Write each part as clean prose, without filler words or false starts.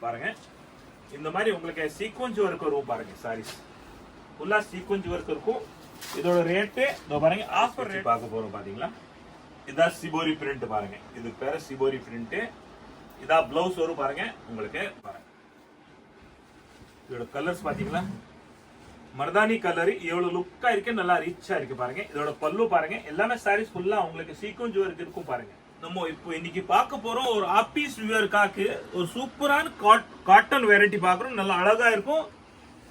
பாருங்க. இந்த மாதிரி உங்களுக்கு சீக்வென்ஸ் ஒர்க் வரும் பாருங்க. சாரீஸ் ஃபுல்லா சீக்வென்ஸ் ஒர்க் இருக்கும். இதோட ரேட்டு இதோ பாருங்க. ஆஃபர் ரேட் பார்க்க போறோம் பாத்தீங்களா. இதான் சிபோரி பிரிண்ட் பாருங்க. இது பேரு சிபோரி பிரிண்ட். இதா பிளவுஸ் வரும் பாருங்க. உங்களுக்கு பாருங்க இதோட கலர்ஸ் பாத்தீங்களா. மர்தானி கலர் எவ்வளவு லுக்கா இருக்கு, நல்லா ரிச்சா இருக்கு பாருங்க. இதோட பல்லு பாருங்க. எல்லாமே சாரீஸ் ஃபுல்லா உங்களுக்கு சீக்வென்ஸ் ஒர்க் இருக்கும் பாருங்க. நம்ம இப்போ இன்னைக்கு பார்க்க போறோம் ஒரு ஆபீஸ் வியர்க்காக்கு ஒரு சூப்பரான காட்டன் வெரைட்டி பார்க்குறோம். நல்லா அழகா இருக்கும்.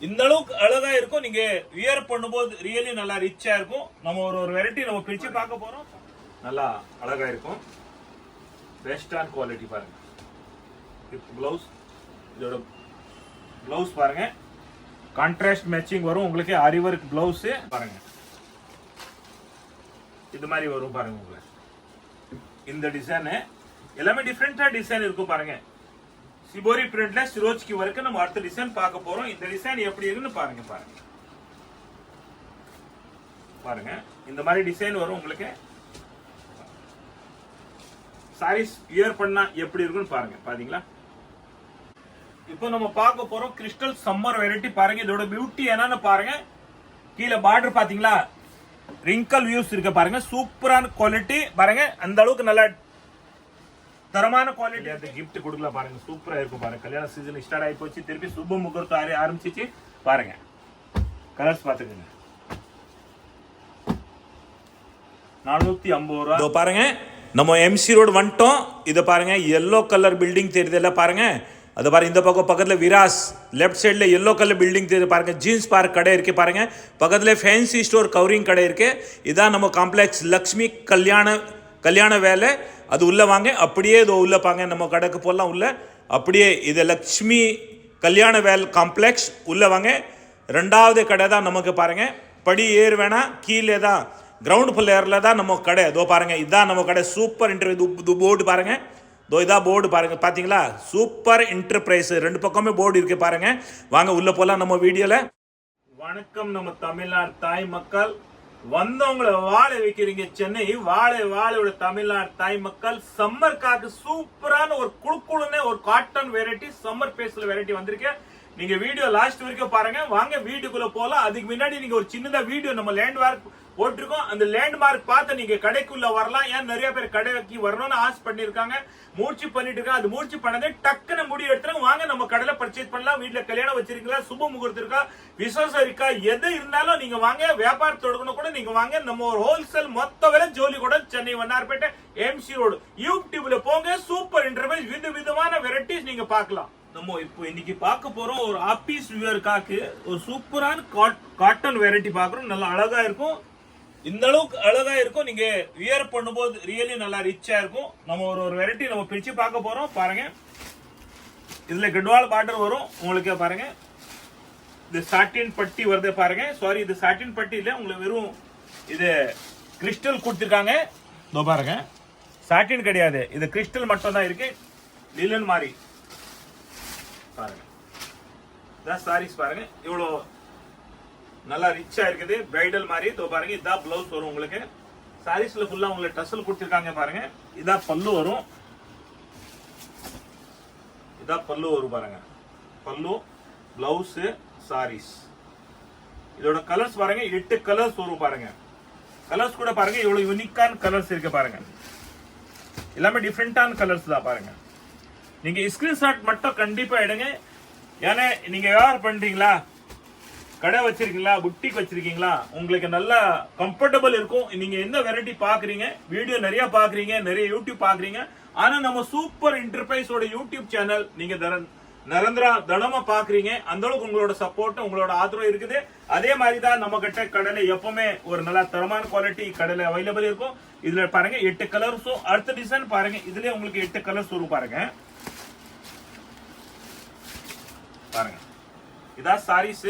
இந்த அளவுக்கு அழகா இருக்கும். நீங்க வியர் பண்ணும்போது ரியலி நல்லா ரிச்சா இருக்கும். நம்ம ஒரு வெரைட்டி நம்ம பிரிச்சு பார்க்க போறோம். நல்லா அழகா இருக்கும். பெஸ்டான குவாலிட்டி பாருங்க. பிளவுஸ் இதோட பிளவுஸ் பாருங்க. கான்ட்ராஸ்ட் மேட்சிங் வரும் உங்களுக்கு. ஆரி வொர்க் பிளவுஸ் பாருங்க. இது மாதிரி வரும் பாருங்க. உங்களுக்கு இந்த டிசைன் எல்லாமே டிஃபரெண்டா டிசைன் இருக்கும் பாருங்க. சிபோரி பிரிண்ட்ல சிரோஜ்கி வரைக்கும் நம்ம அடுத்த டிசைன் பார்க்க போறோம். இந்த டிசைன் எப்படி இருக்குன்னு பாருங்க. பாருங்க பாருங்க இந்த மாதிரி டிசைன் வரும் உங்களுக்கு. சாரீஸ் வியர் பண்ணா எப்படி இருக்குன்னு பாருங்க. பாத்தீங்களா. இப்போ நம்ம பார்க்க போறோம் கிறிஸ்டல் சம்மர் வெரைட்டி பாருங்க. இதோட பியூட்டி என்னன்னு பாருங்க. கீழே பார்டர் பாத்தீங்களா, ரிங்கல் வியூஸ் இருக்கு பாருங்க. சூப்பரான குவாலிட்டி பாருங்க. அந்த அளவுக்கு நல்ல தரமான குவாலிட்டி. அந்த கிஃப்ட் கொடுக்கலாம் பாருங்க. சூப்பரா இருக்கும் பாருங்க. கல்யாண சீசன் ஸ்டார்ட் ஆகி போச்சு. திருப்பி சுப முகூர்த்தம் ஆரம்பிச்சிச்சு பாருங்க. கலர்ஸ் பாத்துக்கங்க. 450 ரூபா பாருங்க. நம்ம எம்சி ரோடு வந்துட்டோம். இதை பாருங்க. எல்லோ கலர் பில்டிங் தெரியுதுல்ல பாருங்க. அது பாருங்க. இந்த பக்கம் பக்கத்துல விராஸ் லெஃப்ட் சைட்ல எல்லோ கலர் பில்டிங் தெரியுது பாருங்க. ஜீன்ஸ் பார்க் கடை இருக்கு பாருங்க. பக்கத்துல ஃபேன்சி ஸ்டோர் கவரிங் கடை இருக்கு. இதான் நம்ம காம்ப்ளெக்ஸ் லக்ஷ்மி கல்யாண வேலை. அது உள்ள வாங்க. அப்படியே இது உள்ள பாங்க. நம்ம கடைக்கு போடலாம் உள்ள. அப்படியே இது லக்ஷ்மி கல்யாண வேல் காம்ப்ளெக்ஸ் உள்ள வாங்க. ரெண்டாவது கடை தான் நமக்கு பாருங்க. படி ஏறு வேணா, கீழே தான் கிரவுண்ட் ஃப்ளோர்ல தான் நம்ம கடை. இதோ பாருங்க. இதான் நம்ம கடை. சூப்பர் இன்டர்வியூ போர்டு பாருங்க. இதா போர்டு பாருங்க. பாத்தீங்களா. Super enterprise. ரெண்டு பக்கமே போர்டு இருக்கு பாருங்க. வாங்க உள்ள போலாம் நம்ம வீடியோல. வணக்கம் நம்ம தமிழ்நாடு தாய் மக்கள். வந்தவங்களை வாழ வைக்கிறீங்க சென்னை. வாழையோட தமிழ்நாடு தாய் மக்கள். சம்மர்க்காக சூப்பரான ஒரு குழுக்குழுன்னு ஒரு காட்டன் வெரைட்டி சம்மர் பேஸ்ல வெரைட்டி வந்திருக்கேன். நீங்க வீடியோ லாஸ்ட் வரைக்கும் பாருங்க. வாங்க வீடியோக்குள்ள போலாம். அதுக்கு முன்னாடி நீங்க ஒரு சின்னதா வீடியோ நம்ம லேண்ட்மார்க் போட்டிருக்கோம். அந்த லேண்ட்மார்க் பார்த்து நீங்க கடைக்குள்ள வரலாம். ஏன் நிறைய பேர் கடைக்கு வரணும்னு ஆசை பண்ணிருக்காங்க. மூர்ச்சி பண்ணிட்டு இருக்காங்க. அது மூர்ச்சி பண்ணதே டக்குன்னு முடி எடுத்துருங்க. வாங்க நம்ம கடையில பர்ச்சேஸ் பண்ணலாம். வீட்டுல கல்யாணம் வச்சிருக்கீங்களா, சுப முகூர்த்தம் இருக்கா, விசேஷம் இருக்கா, எது இருந்தாலும் நீங்க வாங்க. வியாபாரம் தொடங்கணும் கூட நீங்க வாங்க. நம்ம ஒரு ஹோல்சேல் மொத்த விலை ஜோலி கூட சென்னை வண்ணார்பேட்டை எம்சி ரோடு. யூடியூப்ல போங்க. சூப்பர் இன்டர்வியூ விதவிதமான வெரைட்டிஸ் நீங்க பார்க்கலாம். நம்ம இப்போ இன்னைக்கு பார்க்க போறோம் ஒரு ஆபீஸ் வியர்க்காக்கு ஒரு சூப்பரான காட்டன் வெரைட்டி பார்க்கறோம். நல்லா அழகா இருக்கும். இந்த அளவுக்கு அழகா இருக்கும். நீங்க வியர் பண்ணும்போது ரியலி நல்லா ரிச்சா இருக்கும். நம்ம ஒரு வெரைட்டி நம்ம பிரிச்சு பார்க்க போறோம். பாருங்க. இதுல கட்வால் பார்டர் வரும் உங்களுக்கு பாருங்க. இது சாட்டின் பட்டி வருது பாருங்க. சாரி, இது சாட்டின் பட்டி இல்ல, உங்களுக்கு வெறும் இது கிறிஸ்டல் கொடுத்திருக்காங்க. இதோ பாருங்க. சாட்டின் கிடையாது, இது கிறிஸ்டல் மட்டும் தான் இருக்கு. லிலன் மாதிரி பாருங்க. இதான் சாரீஸ் பாருங்க. இவ்வளவு நல்லா ரிச்சா இருக்குது. பிரைடல் மாதிரி. இதோ பாருங்க. இதான் பிளவுஸ் வரும் உங்களுக்கு. சாரீஸ்ல ஃபுல்லா உங்களுக்கு டசல் கொடுத்திருக்காங்க பாருங்க. இதான் பல்லு வரும். இதான் பல்லு வரும் பாருங்க. பல்லு, பிளவுஸ், சாரீஸ். இதோட கலர்ஸ் பாருங்க. 8 கலர்ஸ் வரும் பாருங்க. கலர்ஸ் கூட பாருங்க. இவ்வளவு யூனிக்கான கலர்ஸ் இருக்கு பாருங்க. எல்லாமே டிஃபரெண்டான கலர்ஸ் தான் பாருங்க. நீங்க ஸ்கிரீன்ஷாட் மட்டும் கண்டிப்பா எடுங்க. ஏன்னா நீங்க வியாபாரம் பண்றீங்களா, கடை வச்சிருக்கீங்களா, புட்டிக் வச்சிருக்கீங்களா, உங்களுக்கு நல்லா கம்ஃபர்டபுள் இருக்கும். நீங்க என்ன வெரைட்டி பாக்குறீங்க, வீடியோ நிறைய பாக்குறீங்க, நிறைய யூடியூப் பாக்குறீங்க. ஆனா நம்ம சூப்பர் என்டர்பிரைஸோட யூடியூப் சேனல் நீங்க நிரந்தரமா பாக்குறீங்க. அந்த அளவுக்கு உங்களோட சப்போர்ட், உங்களோட ஆதரவு இருக்குது. அதே மாதிரி தான் நம்ம கிட்ட கடையில எப்பவுமே ஒரு நல்ல தரமான குவாலிட்டி கடையில அவைலபிள் இருக்கும். இதுல பாருங்க 8 கலர்ஸும். அடுத்த டிசைன் பாருங்க. இதுல உங்களுக்கு 8 கலர்ஸ் வரும் பாருங்க. பாருங்க. இதான் சாரீஸ்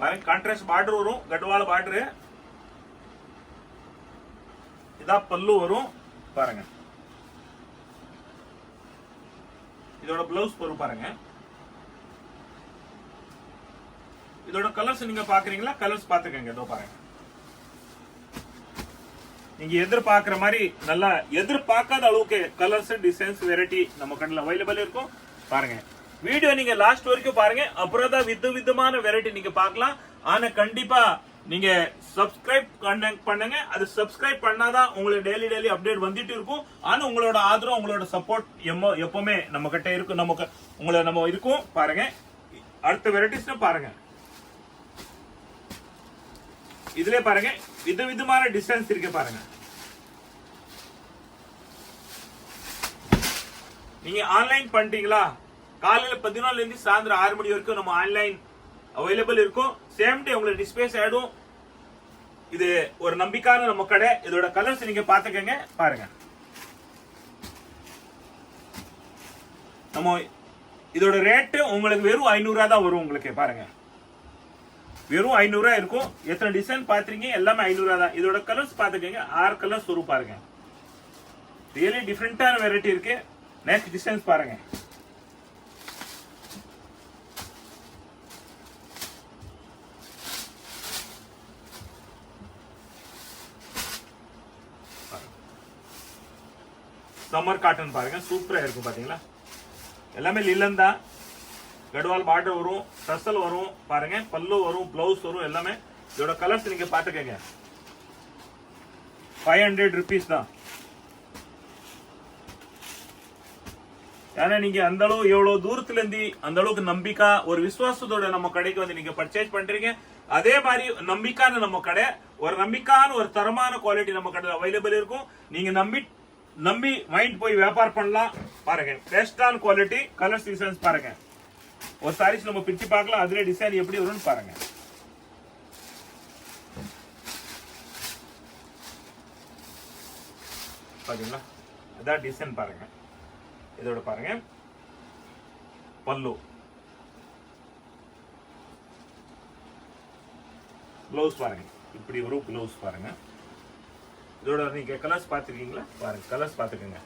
பாருங்க. கான்ட்ராஸ்ட் பார்டர் வரும். கட்வால் பார்டர். இதான் பல்லு வரும் பாருங்க. இதோட பிளவுஸ் வரும் பாருங்க. இதோட கலர்ஸ் நீங்க பாக்குறீங்களா, கலர்ஸ் பாத்துக்கங்க. இதோ பாருங்க. நீங்க எதிர்பார்க்கிற மாதிரி நல்லா எதிர்பார்க்காத அளவுக்கு கலர்ஸ், டிசைன்ஸ், வெரைட்டி நம்ம கடையில் அவைலபிள் இருக்கும் பாருங்க. வீடியோ நீங்க லாஸ்ட் வரைக்கும் பாருங்க, அப்புறம் தான் விதமான வெரைட்டி நீங்க பார்க்கலாம். ஆனா கண்டிப்பா நீங்க சப்ஸ்கிரைப் பண்ணுங்க. அது சப்ஸ்கிரைப் பண்ணாதான் உங்களுக்கு டெய்லி அப்டேட் வந்துட்டு இருக்கும். ஆனா உங்களோட ஆதரவு, உங்களோட சப்போர்ட் எப்பவுமே நம்ம கிட்ட இருக்கும். நம்ம இருக்கும். பாருங்க, அடுத்த வெரைட்டிஸ் பாருங்க. இதுல பாருங்க விதமான டிசைன்ஸ் இருக்கு பாருங்க. நீங்க ஆன்லைன் பண்ணிட்டீங்களா, காலையில 14 இருந்து சாயந்தரம் 6 மணி வரைக்கும் நம்ம ஆன்லைன் அவைலபிள் இருக்கும். சேம் டே உங்களுக்கு டிஸ்பேஸ் ஆயிடும். இது ஒரு நம்பிக்கையான நம்ம கடை. இதோட கலர்ஸ் நீங்க பாத்துக்கங்க பாருங்க. நம்ம இதோட ரேட் உங்களுக்கு வெறும் 500 தான் வரும். உங்களுக்கு பாருங்க, வெறும் 500 இருக்கும். எத்தனை டிசைன் பாத்துறீங்க, எல்லாமே 500 தான். இதோட கலர்ஸ் பாத்துக்கங்க, 6 கலர்ஸ் வரும் பாருங்க. ரியலி டிஃபரெண்டான வெரைட்டி இருக்கு. நெக்ஸ்ட் டிசைன்ஸ் பாருங்க. சம்மர் காட்டன் பாருங்க, சூப்பரா இருக்கும் பாத்தீங்களா. எல்லாமே லிலன் தான். கட்வால் பார்டர் வரும், டசல் வரும் பாருங்க, பல்லு வரும், பிளவுஸ் வரும் எல்லாமே. இதோட கலர்ஸ் நீங்க பாத்துக்கங்க. 500 rupees தான். ஏன்னா நீங்க அந்த அளவு எவ்வளவு தூரத்துல இருந்து அந்த அளவுக்கு நம்பிக்கை ஒரு விசுவாசத்தோட நம்ம கடைக்கு வந்து நீங்க பர்ச்சேஸ் பண்றீங்க. அதே மாதிரி நம்பிக்கையான நம்ம கடை, ஒரு நம்பிக்கையான ஒரு தரமான குவாலிட்டி நம்ம கடை அவைலபிள் இருக்கும். நீங்க நம்பி வாங்கிட்டு போய் வியாபாரம் பண்ணலாம். பாருங்க, பெஸ்டான குவாலிட்டி. கலர்ஸ் டிசைன்ஸ் பாருங்க. ஒரு சாரீஸ் நம்ம பிரிச்சு பார்க்கலாம், அதுல டிசைன் எப்படி வரும்னு பாருங்க. பாத்தீங்களா, அதான் டிசைன் பாருங்க. இதோட பாருங்க பல்லு, பிளவுஸ் பாருங்க, இப்படி வரும் பிளவுஸ் பாருங்க. இதோட நீங்க கலர்ஸ் பாத்துருக்கீங்களா பாருங்க, கலர்ஸ் பாத்துக்கோங்க.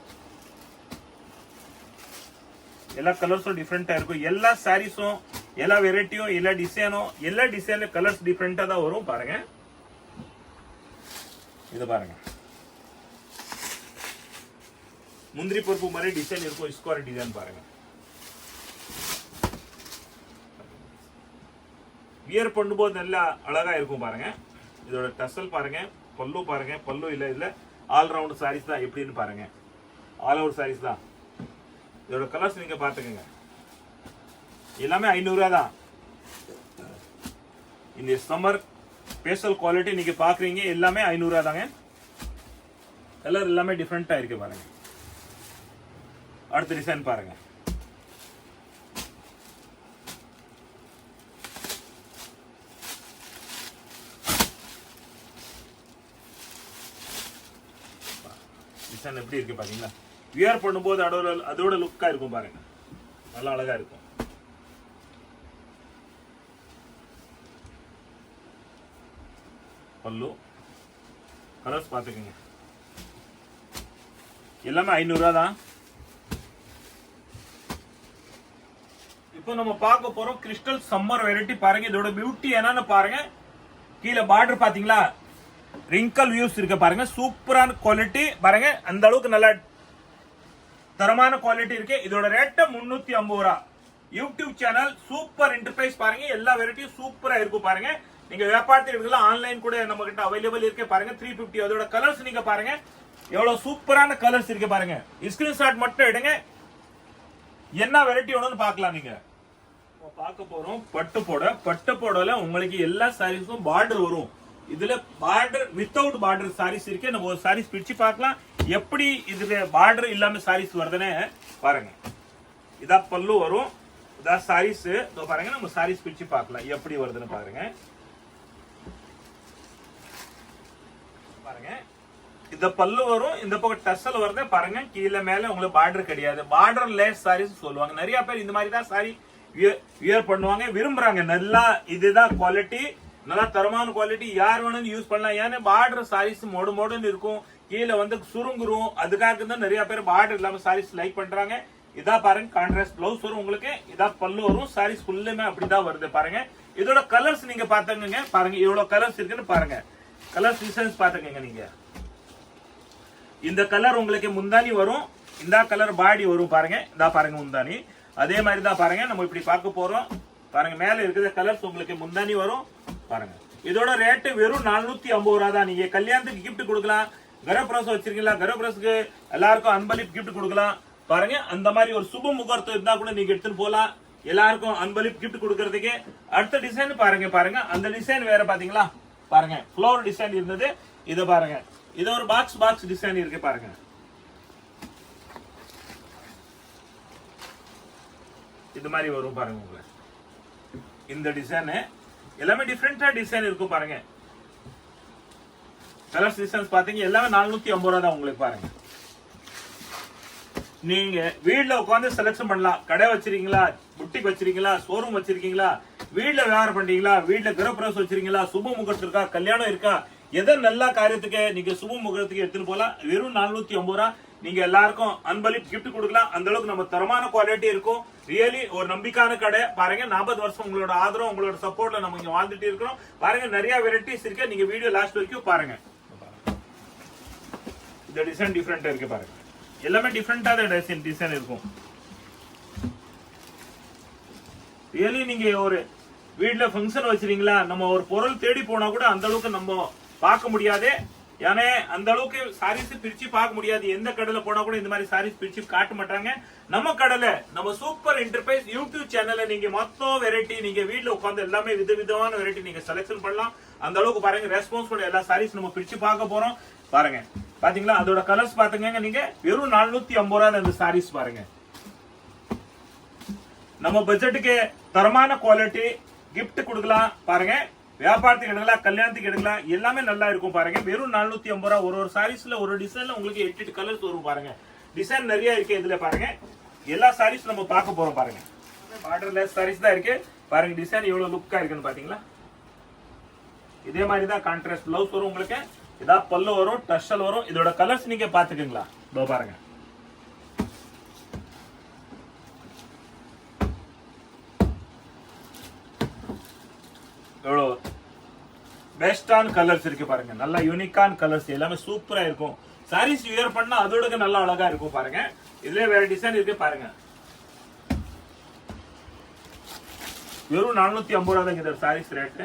எல்லா கலர்ஸும் டிஃப்ரெண்டா இருக்கும். எல்லா சாரீஸும், எல்லா வெரைட்டியும், எல்லா டிசைனும், எல்லா டிசைன்ல கலர்ஸ் டிஃப்ரெண்டா தான் வரும் பாருங்க. இது பாருங்க, முந்திரி பருப்பு மாதிரி டிசைன் இருக்கும். ஸ்கொயர் டிசைன் பாருங்க. வியர் பண்ணும்போது நல்லா அழகா இருக்கும் பாருங்க. இதோட டசல் பாருங்க, பல்லு பாருங்க. பல்லு இல்ல, இதுல ஆல் ரவுண்ட் சாரீஸ் தான். எப்படின்னு பாருங்க, ஆல் ஓவர் சாரீஸ் தான். இதோட கலர்ஸ் நீங்க பாத்துக்கங்க. எல்லாமே 500 தான். இந்த சம்மர் ஸ்பெஷல் குவாலிட்டி நீங்க பாக்குறீங்க, எல்லாமே 500 தாங்க. கலர் எல்லாமே டிஃபரெண்டா இருக்கு பாருங்க. அடுத்த டிசைன் பாருங்க. டிசைன் எப்படி இருக்கு பாத்தீங்களா. வியர் பண்ணும்போது அதோட லுக்கா இருக்கும் பாருங்க, நல்லா அழகா இருக்கும். பல்லு கலர்ஸ் பாத்துக்கங்க. எல்லாமே 500 தான். இப்போ நம்ம பார்க்க போறோம் கிறிஸ்டல் சம்மர் வெரைட்டி பாருங்க. இதோட பியூட்டி என்னன்னு பாருங்க. கீழே பார்டர் பாத்தீங்களா, ரிங்கல் வியூஸ் இருக்கு பாருங்க. சூப்பரான குவாலிட்டி பாருங்க. அந்த அளவுக்கு நல்ல தரமான குவாலிட்டி இருக்கு. இதோட ரேட் 350 ரூபா. யூடியூப் சேனல் சூப்பர் என்டர்பிரைஸ் பாருங்க. எல்லா வெரைட்டியும் சூப்பரா இருக்கும் பாருங்க. நீங்க வியாபாரத்தில் ஆன்லைன் கூட நம்ம கிட்ட அவைலபிள் இருக்கு பாருங்க. 350. அதோட கலர்ஸ் நீங்க பாருங்க, எவ்வளவு சூப்பரான கலர்ஸ் இருக்கு பாருங்க. ஸ்கிரீன்ஷாட் மட்டும் எடுங்க, என்ன வெரைட்டி வேணும்னு பார்க்கலாம். நீங்க பார்க்க போறோம் பட்டு போடல உங்களுக்கு எல்லா சாரீஸும் பார்டர் வரும். இதுல பார்டர் வித்தவுட் பார்டர் சாரீஸ் இருக்கு. நம்ம ஒரு சாரீஸ் பிரிச்சு பார்க்கலாம், எப்படி இதுல பார்டர் இல்லாம சாரீஸ் வருதுன்னு பாருங்க. இதா பல்லு வரும், இதா சாரீஸ் பாருங்க. நம்ம சாரீஸ் பிரிச்சு பார்க்கலாம் எப்படி வருதுன்னு பாருங்க. பாருங்க, இந்த பல்லு வரும், இந்த பக்கம் டசல் வருது பாருங்க. கீழே மேல உங்களுக்கு பார்டர் கிடையாது. பார்டர் லெஸ் சாரீஸ் சொல்லுவாங்க. நிறைய பேர் இந்த மாதிரி தான் சாரி வியர் பண்ணுவாங்க, விரும்புறாங்க. நல்லா இதுதான் குவாலிட்டி, நல்லா தரமான குவாலிட்டி. யார் வேணும் யூஸ் பண்ணலாம். ஏன்னா பார்டர் சாரீஸ் மோடுன்னு இருக்கும், கீழே வந்து சுருங்குரும். அதுக்காக தான் நிறைய பேர் பார்டர் இல்லாம சாரீஸ் லைக் பண்றாங்க. இதா பாருங்க, கான்ட்ராஸ்ட் பிளவுஸ் வரும் உங்களுக்கு. இதா பல்லு வரும். சாரீஸ் ஃபுல்லுமே அப்படிதான் வருது பாருங்க. இதோட கலர்ஸ் நீங்க பாத்துங்க பாருங்க, எவ்வளவு கலர்ஸ் இருக்குன்னு பாருங்க. கலர் டிசைன்ஸ் பாத்துக்கங்க நீங்க. இந்த கலர் உங்களுக்கு முந்தானி வரும், இந்த கலர் பாடி வரும் பாருங்க. இதா பாருங்க முந்தானி. அதே மாதிரி தான் பாருங்க நம்ம இப்படி பார்க்க போறோம் பாருங்க. மேல இருக்கிற கலர்ஸ் உங்களுக்கு முந்தானி வரும் பாருங்க. இதோட ரேட்டு வெறும் 450 ரூபா தான். நீங்க கல்யாணத்துக்கு கிஃப்ட் கொடுக்கலாம், கரப்பிரசம் வச்சிருக்கீங்களா, கரப்பிரசுக்கு எல்லாருக்கும் அன்பளிப்பு கிஃப்ட் கொடுக்கலாம் பாருங்க. அந்த மாதிரி ஒரு சுப முகூர்த்தம் இருந்தா கூட நீங்க எடுத்துட்டு போலாம், எல்லாருக்கும் அன்பளிப்பு கிஃப்ட் கொடுக்கறதுக்கு. அடுத்த டிசைன் பாருங்க பாருங்க. அந்த டிசைன் வேற பாத்தீங்களா பாருங்க. ஃப்ளவர் டிசைன் இருந்தது, இத பாருங்க. இது ஒரு பாக்ஸ் டிசைன் இருக்கு பாருங்க. இது மாதிரி வரும் பாருங்க. உங்களுக்கு இந்த டிசைன் எல்லாமே டிஃபரெண்டா டிசைன் இருக்கும் பாருங்க. கலர்ஸ் டிசைன்ஸ் பாத்தீங்க எல்லாமே 450 ரூபா தான் உங்களுக்கு பாருங்க. நீங்க வீட்ல உட்காந்து செலக்ஷன் பண்ணலாம். கடை வச்சிருக்கீங்களா, புட்டிக் வச்சிருக்கீங்களா, ஷோரூம் வச்சிருக்கீங்களா, வீட்ல வியாபாரம் பண்றீங்களா, வீட்ல கிரகப்பிரவேசம் வச்சிருக்கீங்களா, சுப முகூர்த்தம் இருக்கா, கல்யாணம் இருக்கா, எதை நல்ல காரியத்துக்கு நீங்க சுப முகூர்த்தத்துக்கு எடுத்துட்டு போலாம். வெறும் 450 ரூபா. நீங்க எல்லாருக்கும் அன்பளிப்பு கிஃப்ட் கொடுக்கலாம். அந்த அளவுக்கு நம்ம தரமான குவாலிட்டி இருக்கும். ரியலி ஒரு நம்பிக்கையான கடை பாருங்க. 40 வருஷம் உங்களோட ஆதரவு, உங்களோட சப்போர்ட்ல நம்ம இங்க வாழ்ந்துட்டு இருக்கிறோம் பாருங்க. நிறைய வெரைட்டிஸ் இருக்கு. நீங்க வீடியோ லாஸ்ட் வரைக்கும் பாருங்க. இந்த டிசைன் டிஃபரெண்டா இருக்கு பாருங்க. எல்லாமே டிஃபரெண்டா டிசைன் இருக்கும். ரியலி நீங்க ஒரு வீட்ல ஃபங்க்ஷன் வச்சிருக்கீங்களா, நம்ம ஒரு பொருள் தேடி போனா கூட அந்த அளவுக்கு நம்ம பார்க்க முடியாது. ஏன்னா அந்த அளவுக்கு சாரீஸ் பிரிச்சு பார்க்க முடியாது. எந்த கடையில போனா கூட இந்த மாதிரி சாரீஸ் பிரிச்சு காட்ட மாட்டாங்க. நம்ம கடையில நம்ம சூப்பர் என்டர்பிரைஸ் யூடியூப் சேனல்ல நீங்க மொத்தம் வெரைட்டி நீங்க வீட்ல உட்கார்ந்து எல்லாமே விதவிதமான வெரைட்டி நீங்க செலக்ஷன் பண்ணலாம். அந்த அளவுக்கு பாருங்க ரெஸ்பான்ஸ் கூட எல்லா சாரீஸ் நம்ம பிரிச்சு பார்க்க போறோம் பாருங்க. பாத்தீங்களா அதோட கலர்ஸ் பாத்துங்க. நீங்க வெறும் 450 ரூபாய் இந்த சாரீஸ் பாருங்க. நம்ம பட்ஜெட்டுக்கு தரமான குவாலிட்டி கிஃப்ட் கொடுக்கலாம் பாருங்க. வியாபாரத்துக்கு எடுக்கலாம், கல்யாணத்துக்கு எடுக்கலாம், எல்லாமே நல்லா இருக்கும் பாருங்க. வெறும் 450 ரூபாய். ஒரு சாரீஸ்ல ஒரு டிசைன்ல உங்களுக்கு 8 கலர்ஸ் வரும் பாருங்க. டிசைன் நிறைய இருக்கு இதுல பாருங்க. எல்லா சாரீஸ் நம்ம பார்க்க போறோம் பாருங்க. பார்டர்லெஸ் சாரீஸ் தான் இருக்கு பாருங்க. டிசைன் எவ்வளவு லுக்கா இருக்குன்னு பாத்தீங்களா. இதே மாதிரி தான் கான்ட்ராஸ்ட் பிளவுஸ் வரும் உங்களுக்கு. இதா பல்லு வரும், டஷல் வரும். இதோட கலர்ஸ் நீங்க பாத்துக்கீங்களா இதோ பாருங்க. எவ்வளவு பெஸ்டான கலர்ஸ் இருக்கு பாருங்க. நல்ல யூனிக்கான கலர்ஸ் எல்லாமே சூப்பரா இருக்கும். சாரீஸ் வியர் பண்ணா அதோட நல்லா அழகா இருக்கும் பாருங்க. இதுல வேற டிசைன் இருக்கு பாருங்க. வெறும் 450 ரூபாய் தான் இந்த சாரீஸ் ரேட்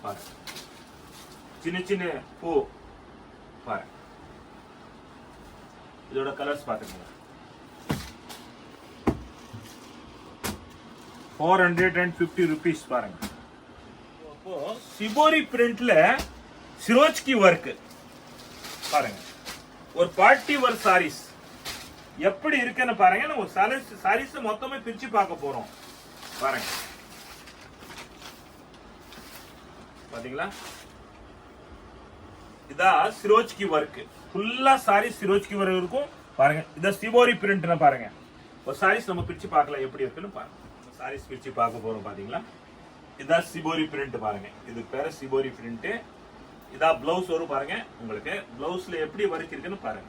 பாருங்க. சின்ன சின்ன பூ பாருங்க. இதோட கலர்ஸ் பாத்துங்க. 450 rupees பாருங்க. அப்போ சிபோரி பிரிண்ட்ல சிரோஜ்கி ஒர்க் பாருங்க. ஒரு பார்ட்டி ஒர்க் சாரீஸ் எப்படி இருக்குன்னு பாருங்க. நம்ம சாரீஸ் மொத்தமே பிரிச்சு பார்க்க போறோம் பாருங்க. பாத்தீங்களா இதா சிரோஜ்கி ஒர்க். ஃபுல்லா சாரீஸ் சிரோஜ்கி ஒர்க் இருக்கும் பாருங்க. இத சிபோரி பிரிண்ட்னு பாருங்க. ஒரு சாரீஸ் நம்ம பிரிச்சு பார்க்கலாம் எப்படி இருக்குன்னு பாருங்க. சாரீஸ் பிரிச்சு பார்க்க போறோம் பாத்தீங்களா. இதான் சிபோரி பிரிண்ட் பாருங்க. இது பேரு சிபோரி பிரிண்ட். இதா பிளவுஸ் வரும் பாருங்க. உங்களுக்கு பிளவுஸ்ல எப்படி ஒர்க் இருக்குன்னு பாருங்க.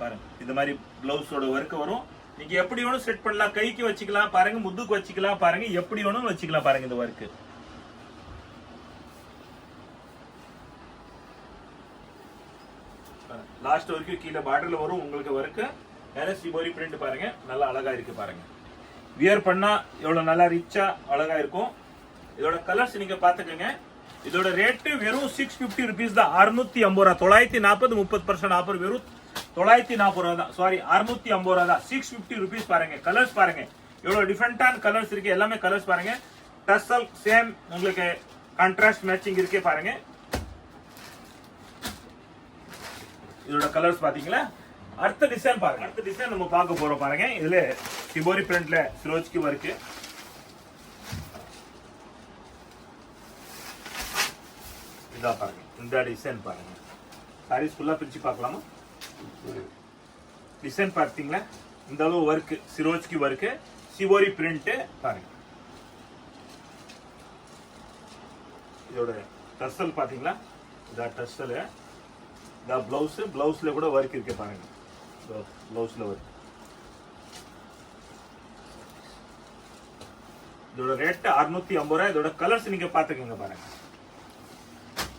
பாருங்க இந்த மாதிரி பிளவுஸோட ஒர்க் வரும். நீங்க எப்படி வேணும் செட் பண்ணலாம். கைக்கு வச்சுக்கலாம் பாருங்க, முதுக்கு வச்சுக்கலாம் பாருங்க, எப்படி வேணும் வச்சுக்கலாம் பாருங்க. இந்த ஒர்க் லாஸ்ட் வரைக்கும் கீழே பார்டர்ல வரும் உங்களுக்கு ஒர்க். சிபோரி பிரிண்ட் பாருங்க. நல்லா அழகா இருக்கு பாருங்க. வியர் பண்ணா எவ்வளவு நல்லா ரிச்சா அழகா இருக்கும். இதோட கலர்ஸ் நீங்க பாத்துக்கங்க. இதோட ரேட் வெறும் 650 rupees தான். 650 ரூபாய். 940 30% ஆஃபர். வெறும் 940 ரூபாய் தான். சாரி 650 ரூபாய் தான். 650 rupees பாருங்க. கலர்ஸ் பாருங்க எவ்வளவு டிஃபரெண்டான கலர்ஸ் இருக்கு. எல்லாமே கலர்ஸ் பாருங்க. டசல் சேம் உங்களுக்கு கான்ட்ராஸ்ட் மேட்சிங் இருக்கே பாருங்க. இதோட கலர்ஸ் பாத்தீங்களா. அடுத்த டிசைன் பாருங்க. அடுத்த டிசைன் நம்ம பார்க்க போறோம் பாருங்க. இதுல சிபோரி பிரிண்ட்ல சிரோஜ்கி ஒர்க். இதா பாருங்க. இந்த டிசைன் பாருங்க. சாரீஸ் ஃபுல்லா பிரிச்சு பார்க்கலாமா. டிசைன் பார்த்தீங்களா. இந்த அளவு ஒர்க் சிரோஜ்கி ஒர்க் சிபோரி பிரிண்ட் பாருங்க. இதோட டசல் பாத்தீங்களா. இதா டசல். இதா பிளவுஸ். பிளவுஸ்ல கூட ஒர்க் இருக்கு பாருங்க. பிளவுஸ்ல ஒர்க். இதோட ரேட் 650 ரூபாய். இதோட கலர்ஸ் நீங்க பாத்துக்கங்க பாருங்க.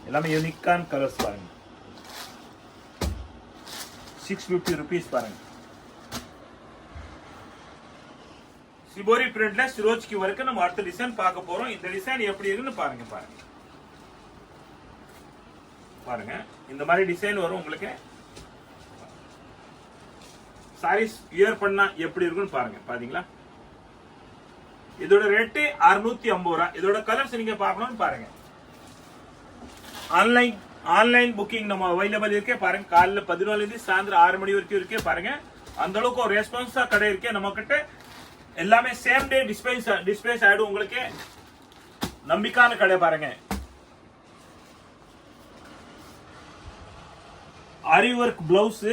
எல்லாமே யூனிக்கான கலர்ஸ் பாருங்க. 650 rupees பாருங்க. சிபோரி பிரிண்ட்ல சிரோஜ்கி வர்க் நம்ம அடுத்த டிசைன் பார்க்க போறோம். இந்த டிசைன் எப்படி இருக்குன்னு பாருங்க. பாருங்க இந்த மாதிரி டிசைன் வரும் உங்களுக்கு. சாரீஸ் வியர் பண்ணா எப்படி இருக்குன்னு பாருங்க. பாத்தீங்களா, இதோட ரேட்டு 650 ரூபாய். இதோட கலர்ஸ் நீங்க பார்க்கணும்னு பாருங்க. ஆன்லைன் புக்கிங் நம்ம அவைலபிள் இருக்கே பாருங்க. காலைல 14 இருந்து சாயந்தரம் 6 மணி வரைக்கும் இருக்கே பாருங்க. அந்த அளவுக்கு ஒரு ரெஸ்பான்ஸா கடை இருக்கே நம்ம கிட்ட. எல்லாமே சேம் டே டிஸ்பேச் ஆயிடும் உங்களுக்கு. நம்பிக்கையான கடை பாருங்க. ஆரி ஒர்க் பிளவுஸ்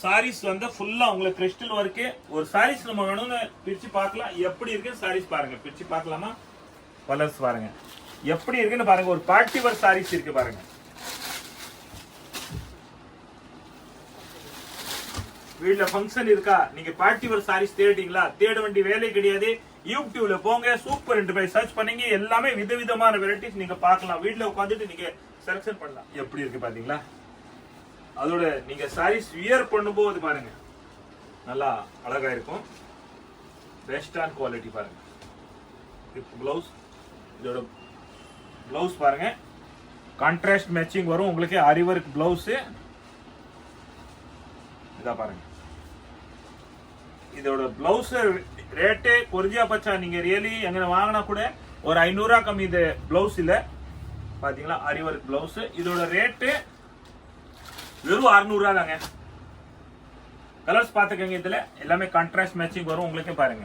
சாரீஸ் வந்து ஃபுல்லா உங்களுக்கு கிறிஸ்டல் ஒர்க். ஒரு சாரீஸ் நம்ம வேணும்னு பிரிச்சு பார்க்கலாம். எப்படி இருக்கு சாரீஸ் பாருங்க. பிரிச்சு பார்க்கலாமா? கலர்ஸ் பாருங்க எப்படி இருக்குன்னு பாருங்க. ஒரு பார்ட்டி வேர் சாரீஸ் இருக்கு பாருங்க. வீட்ல ஃபங்க்ஷன் இருக்கா, நீங்க பார்ட்டி வேர் சாரீஸ் தேடிட்டீங்களா? தேட வேண்டிய வேலை கிடையாது. யூடியூப்ல போங்க, சூப்பர் என்று போய் சர்ச் பண்ணீங்க. எல்லாமே விதவிதமான வெரைட்டிஸ் நீங்க பார்க்கலாம். வீட்ல உட்காந்துட்டு நீங்க செலக்ஷன் பண்ணலாம். எப்படி இருக்கு பாத்தீங்களா? அதோட நீங்க சாரீஸ் வியர் பண்ணும்போது பாருங்க நல்லா அழகா இருக்கும். பெஸ்டான குவாலிட்டி பாருங்க. பிளவுஸ், இதோட பிளவுஸ் பாருங்க. கான்ட்ராஸ்ட் மேட்சிங் வரும் உங்களுக்கு. ஆரி ஒர்க் பிளவுஸ் இதா பாருங்க. இதோட பிளவுஸ் ரேட்டு குறைஞ்சா பச்சா நீங்க ரியலி எங்க வாங்கினா கூட ஒரு 500 ரூபாய் கம்மி. இது பிளவுஸ் இல்ல பாத்தீங்களா, ஆரி ஒர்க் பிளவுஸ். இதோட ரேட்டு வெறும் 600 ரூபாய் தாங்க. கலர்ஸ் பாத்துக்கங்க. இதுல எல்லாமே கான்ட்ராஸ்ட் மேட்சிங் வரும் உங்களுக்கு பாருங்க.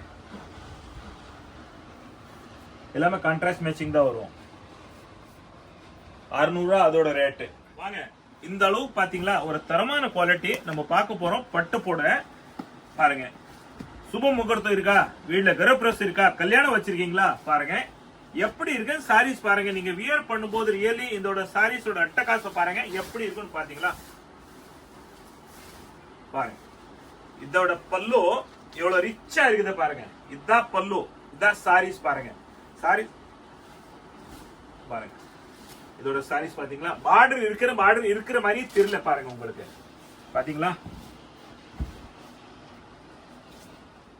எல்லாமே கான்ட்ராஸ்ட் மேட்சிங் தான் வரும். 600 ரூபாய் அதோட ரேட்டு. வாங்க இந்த அளவு பாத்தீங்களா, ஒரு தரமான குவாலிட்டி நம்ம பார்க்க போறோம். பட்டு போட பாருங்க. சுப முகூர்த்தம் இருக்கா, வீட்டுல கிரகப்பிரவேசம் இருக்கா, கல்யாணம் வச்சிருக்கீங்களா பாருங்க எப்படி இருக்கு சாரீஸ் பாருங்க. நீங்க வியர் பண்ணும்போது ரியலி இதோட சாரீஸோட அட்டகாசம் பாருங்க எப்படி இருக்குன்னு பாத்தீங்களா. பாருங்க இதோட பல்லு எவ்வளவு ரிச்சா இருக்குது பாருங்க. இதான் பல்லு, இதான் சாரீஸ் பாருங்க. சாரீஸ் பாருங்க. இதோட சாரீஸ் பாத்தீங்களா, பார்டர் இருக்கிற மாதிரி தெரியல பாருங்க உங்களுக்கு. பாத்தீங்களா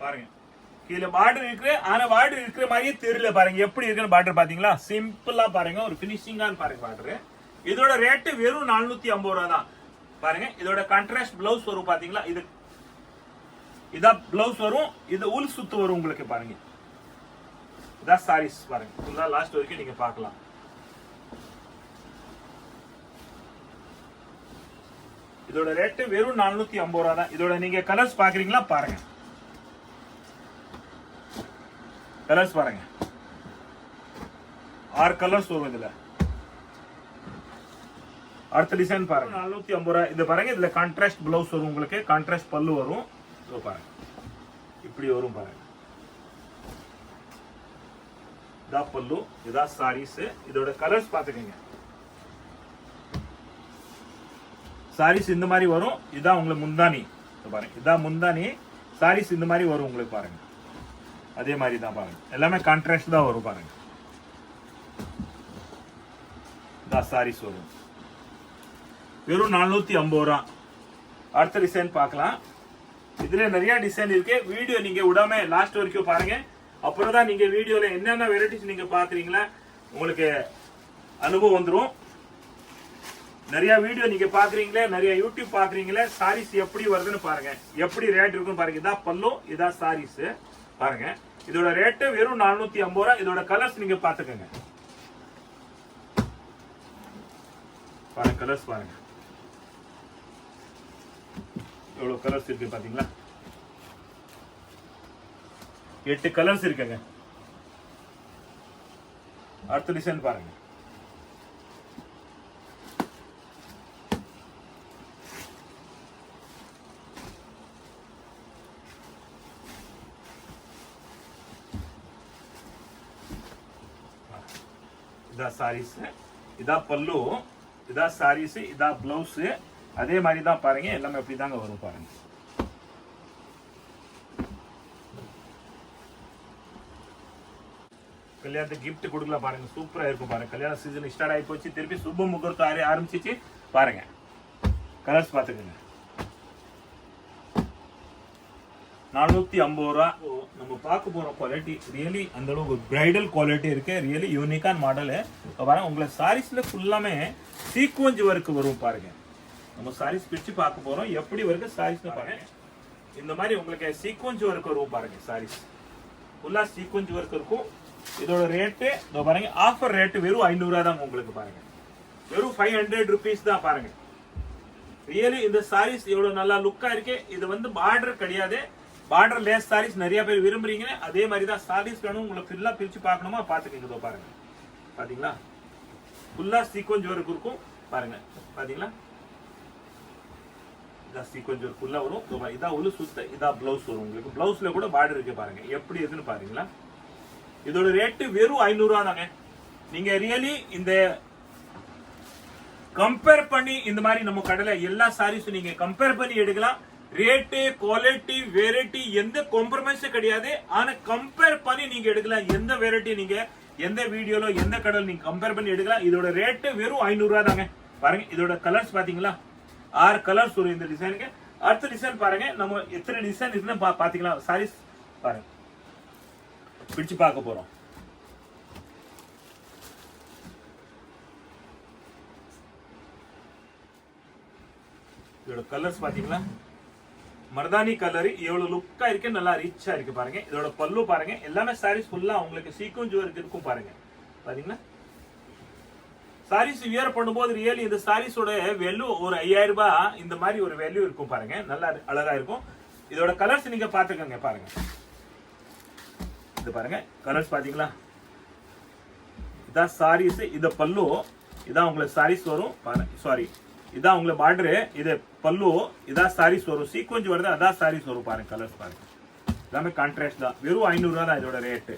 பாருங்க, கீழே பார்டர் இருக்கு, ஆனா பார்டர் இருக்கிற மாதிரியே தெரியல பாருங்க. எப்படி இருக்குன்னு பார்டர் பாத்தீங்களா, சிம்பிளா பாருங்க. ஒரு பினிஷிங்கான பாருங்க பார்டர். இதோட ரேட்டு வெறும் 450 ரூபாய் தான் பாருங்க. இதோட கான்ட்ராஸ்ட் பிளவுஸ் வரும் பாத்தீங்களா. இதான் பிளவுஸ் வரும். இது உள் சுத்து வரும் உங்களுக்கு பாருங்க. இதான் சாரீஸ் பாருங்க. ஃபுல்லா லாஸ்ட் வரைக்கும் நீங்க பார்க்கலாம். இதோட ரேட்டு வெறும் 450 ரூபாய் தான். இதோட நீங்க கலர்ஸ் பாக்குறீங்களா பாருங்க. கலர்ஸ் பாருங்க. 6 கலர்ஸ் வரும் இதுல. அடுத்த டிசைன் பாருங்க. 450 ரூபாய். இது பாருங்க. இதுல கான்ட்ராஸ்ட் பிளவுஸ் வரும் உங்களுக்கு. கான்ட்ராஸ்ட் பல்லு வரும். இதோ பாருங்க இப்படி வரும் பாருங்க. இதா பல்லு, இதா சாரீஸ். இதோட கலர்ஸ் பாத்துக்கங்க. சாரீஸ் இந்த மாதிரி வரும். இதான் உங்களுக்கு முந்தானி பாருங்க. இதான் முந்தானி. சாரீஸ் இந்த மாதிரி வரும் உங்களுக்கு பாருங்க. அதே மாதிரி தான் பாருங்க. எல்லாமே கான்ட்ராஸ்ட் தான் வரும் பாருங்க. இதான் சாரீஸ் வரும். வெறும் 450 ரூபாய். அடுத்த டிசைன் பார்க்கலாம். இதுல நிறைய டிசைன் இருக்கு. வீடியோ நீங்க விடாம லாஸ்ட் வரைக்கும் பாருங்க. அப்புறம் தான் நீங்க வீடியோல என்னென்ன வெரைட்டிஸ் நீங்க பாக்குறீங்களா உங்களுக்கு அனுபவம் வந்துடும். நிறைய வீடியோ நீங்க பாக்குறீங்களே, நிறைய யூடியூப் பாக்குறீங்களே, சாரீஸ் எப்படி வருதுன்னு பாருங்க. எப்படி ரேட் இருக்குன்னு பாருங்க. இதான் பல்லு, இதான் சாரீஸ் பாருங்க. இதோட ரேட்டு வெறும் 450 ரூபாய். இதோட கலர்ஸ் நீங்க பாத்துக்கோங்க. பாருங்க கலர்ஸ் பாருங்க. எவ்வளவு கலர்ஸ் இருக்கு பாத்தீங்களா. 8 கலர்ஸ் இருக்குங்க. அடுத்த டிசைன் பாருங்க. இதா சாரீஸ், இதா பல்லு, இதா சாரீஸ், இதா பிளவுஸ். அதே மாதிரி தான் பாருங்க. எல்லாமே எப்படி தாங்க வரும் பாருங்க. கல்யாணத்துக்கு கிஃப்ட் கொடுக்கலாம் பாருங்க. சூப்பரா இருக்கும் பாருங்க. கல்யாண சீசன் ஸ்டார்ட் ஆகி போச்சு. திருப்பி சுப முகூர்த்தம் ஆரம்பிச்சிச்சு பாருங்க. கலர்ஸ் பார்த்துக்கோங்க. 450 ரூபா. நம்ம பார்க்க போகிற குவாலிட்டி ரியலி அந்த அளவுக்கு பிரைடல் குவாலிட்டி இருக்கு. ரியலி யூனிக்கான மாடலு. பாருங்க உங்களை சாரீஸில் ஃபுல்லாமே சீக்வன்ஸ் ஒர்க் வரும் பாருங்க. நம்ம சாரீஸ் பிரித்து பார்க்க போகிறோம் எப்படி வருது சாரீஸ்னு பாருங்க. இந்த மாதிரி உங்களுக்கு சீக்வன்ஸ் ஒர்க் வரும் பாருங்க. சாரீஸ் ஃபுல்லாக சீக்வன்ஸ் ஒர்க் இருக்கும். இதோட ரேட்டு இதோ பாருங்க, ஆஃபர் ரேட்டு வெறும் 500 ரூபா தான் உங்களுக்கு பாருங்க. வெறும் 500 rupees தான் பாருங்க. ரியலி இந்த சாரீஸ் எவ்வளவு நல்லா லுக்கா இருக்கு. இது வந்து பார்டர் கிடையாது, பார்டர் லேஸ் சாரீஸ் நிறைய பேர் விரும்புறீங்க. அதே மாதிரி தான் சாரீஸ் வேணும் உங்களுக்கு ஃபுல்லா பிரிச்சு பார்க்கணுமா பாத்துக்கங்க. இதோ பாருங்க, பாத்தீங்களா ஃபுல்லா சீக்வன்ஸ் ஒர்க் இருக்கும் பாருங்க. பாத்தீங்களா இதான் சீக்வன்ஸ் ஒர்க் ஃபுல்லா வரும். இதான் உள்ள சுத்த இதான் பிளவுஸ் வரும் உங்களுக்கு. பிளவுஸ்ல கூட பார்டர் இருக்கு பாருங்க எப்படி இருக்குன்னு பாருங்களா. இதோட ரேட்டு வெறும் 500 ரூபா தாங்க. நீங்க ரியலி இந்த கம்பேர் பண்ணி இந்த மாதிரி நம்ம கடையில எல்லா சாரீஸும் நீங்க கம்பேர் பண்ணி எடுக்கலாம். ரேட்டு குவாலிட்டி வெரைட்டி எந்த காம்ப்ரமைஸும் கிடையாது. ஆனா கம்பேர் பண்ணி நீங்க எடுக்கலாம். எந்த வெரைட்டி நீங்க எந்த வீடியோல எந்த கடையில் நீங்க கம்பேர் பண்ணி எடுக்கலாம். இதோட ரேட்டு வெறும் 500 ரூபா தாங்க. பாருங்க இதோட கலர்ஸ் பாத்தீங்களா, 6 கலர்ஸ் வரும் இந்த டிசைனுக்கு. அடுத்த டிசைன் பாருங்க, நம்ம எத்தனை டிசைன் இருக்குன்னு பாத்தீங்களா. சாரீஸ் பாருங்க பிடிச்சு பார்க்க போறோம். இதோட கலர்ஸ் பாத்தீங்களா, மர்தானி கலர் எவ்வளவு லுக்கா இருக்கு, நல்லா ரிச்சா இருக்கு பாருங்க. இதோட பல்லு பாருங்க, எல்லாமே சாரீஸ் ஃபுல்லா உங்களுக்கு சீக்வன்ஸ் ஒர்க் இருக்கும் பாருங்க. பாத்தீங்களா சாரீஸ் வியர் பண்ணும்போது ரியலி இந்த சாரீஸோட வேல்யூ ஒரு 5000 ரூபாய் இந்த மாதிரி ஒரு வேல்யூ இருக்கும் பாருங்க. நல்லா அழகா இருக்கும். இதோட கலர்ஸ் நீங்க பாத்துக்கோங்க பாருங்க. இது பாருங்க கலர்ஸ் பாத்தீங்களா, இதான் சாரீஸ், இத பல்லு, இதான் உங்களுக்கு சாரீஸ் வரும். சாரி இதான் உங்களுக்கு பார்டரு, இது பல்லு, இதான் சாரீஸ் வரும். சீக்வன்ஸ் வருது அதான் சாரீஸ் வரும் பாருங்க. கலர்ஸ் பாருங்க எல்லாமே கான்ட்ராஸ்ட் தான். வெறும் 500 ரூபா தான் இதோட ரேட்டு.